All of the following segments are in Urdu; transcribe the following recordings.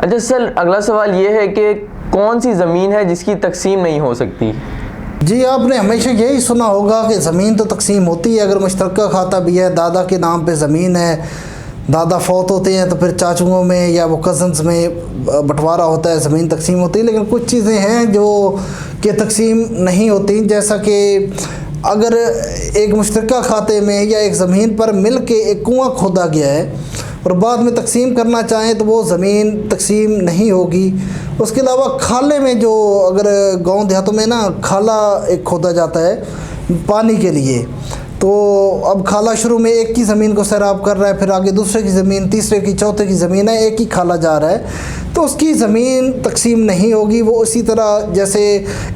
اچھا سر، اگلا سوال یہ ہے کہ کون سی زمین ہے جس کی تقسیم نہیں ہو سکتی؟ جی آپ نے ہمیشہ یہی سنا ہوگا کہ زمین تو تقسیم ہوتی ہے اگر مشترکہ کھاتا بھی ہے، دادا کے نام پہ زمین ہے، دادا فوت ہوتے ہیں تو پھر چاچوؤں میں یا وہ کزنز میں بٹوارا ہوتا ہے، زمین تقسیم ہوتی ہے۔ لیکن کچھ چیزیں ہیں جو کہ تقسیم نہیں ہوتی، جیسا کہ اگر ایک مشترکہ کھاتے میں یا ایک زمین پر مل کے ایک کنواں کھودا گیا ہے اور بعد میں تقسیم کرنا چاہیں تو وہ زمین تقسیم نہیں ہوگی۔ اس کے علاوہ کھالے میں جو اگر گاؤں دیہاتوں میں نا کھالا ایک کھودا جاتا ہے پانی کے لیے، تو اب کھالا شروع میں ایک کی زمین کو سیراب کر رہا ہے، پھر آگے دوسرے کی زمین، تیسرے کی، چوتھے کی زمین ہے، ایک ہی کھالا جا رہا ہے، تو اس کی زمین تقسیم نہیں ہوگی۔ وہ اسی طرح جیسے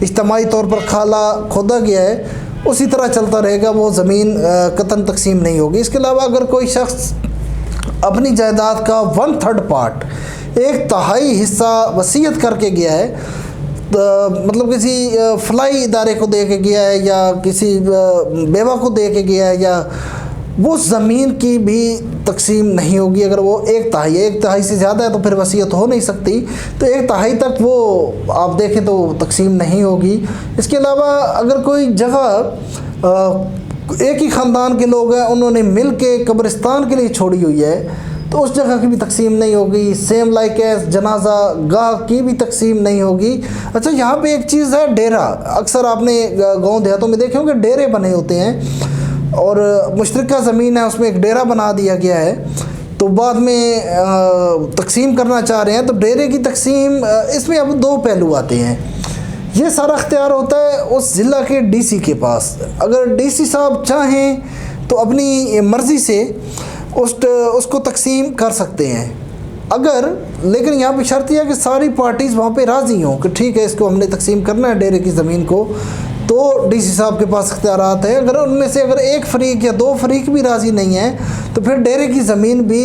اجتماعی طور پر کھالا کھودا گیا ہے اسی طرح چلتا رہے گا، وہ زمین قطعاً تقسیم نہیں ہوگی۔ اس کے علاوہ اگر کوئی شخص اپنی جائیداد کا 1/3 پارٹ، 1/3 حصہ وصیت کر کے گیا ہے، مطلب کسی فلاحی ادارے کو دے کے گیا ہے یا کسی بیوہ کو دے کے گیا ہے، یا وہ زمین کی بھی تقسیم نہیں ہوگی۔ اگر وہ 1/3 ہے، 1/3 سے زیادہ ہے تو پھر وصیت ہو نہیں سکتی، تو 1/3 تک وہ آپ دیکھیں تو تقسیم نہیں ہوگی۔ اس کے علاوہ اگر کوئی جگہ ایک ہی خاندان کے لوگ ہیں، انہوں نے مل کے قبرستان کے لیے چھوڑی ہوئی ہے، تو اس جگہ کی بھی تقسیم نہیں ہوگی۔ سیم لائک ایز جنازہ گاہ کی بھی تقسیم نہیں ہوگی۔ اچھا یہاں پہ ایک چیز ہے ڈیرا، اکثر آپ نے گاؤں دیہاتوں میں دیکھے ہوں کہ ڈیرے بنے ہوتے ہیں اور مشترکہ زمین ہے، اس میں ایک ڈیرا بنا دیا گیا ہے، تو بعد میں تقسیم کرنا چاہ رہے ہیں تو ڈیرے کی تقسیم، اس میں اب 2 پہلو آتے ہیں۔ یہ سارا اختیار ہوتا ہے اس ضلع کے ڈی سی کے پاس۔ اگر ڈی سی صاحب چاہیں تو اپنی مرضی سے اس کو تقسیم کر سکتے ہیں، لیکن یہاں پہ شرط یہ ہے کہ ساری پارٹیز وہاں پہ راضی ہوں کہ ٹھیک ہے اس کو ہم نے تقسیم کرنا ہے ڈیرے کی زمین کو، تو ڈی سی صاحب کے پاس اختیارات ہیں۔ اگر ان میں سے اگر ایک فریق یا 2 فریق بھی راضی نہیں ہیں تو پھر ڈیرے کی زمین بھی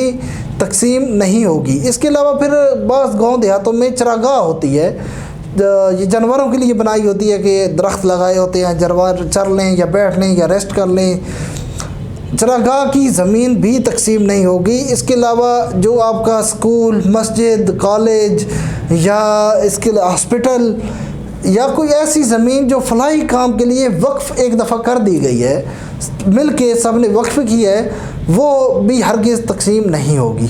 تقسیم نہیں ہوگی۔ اس کے علاوہ پھر بعض گاؤں دیہاتوں میں چراگاہ ہوتی ہے، یہ جانوروں کے لیے بنائی ہوتی ہے کہ درخت لگائے ہوتے ہیں، جانور چر لیں یا بیٹھ لیں یا ریسٹ کر لیں، چراگاہ کی زمین بھی تقسیم نہیں ہوگی۔ اس کے علاوہ جو آپ کا اسکول، مسجد، کالج یا اس کے ہاسپٹل یا کوئی ایسی زمین جو فلاحی کام کے لیے وقف ایک دفعہ کر دی گئی ہے، مل کے سب نے وقف کی ہے، وہ بھی ہرگز تقسیم نہیں ہوگی۔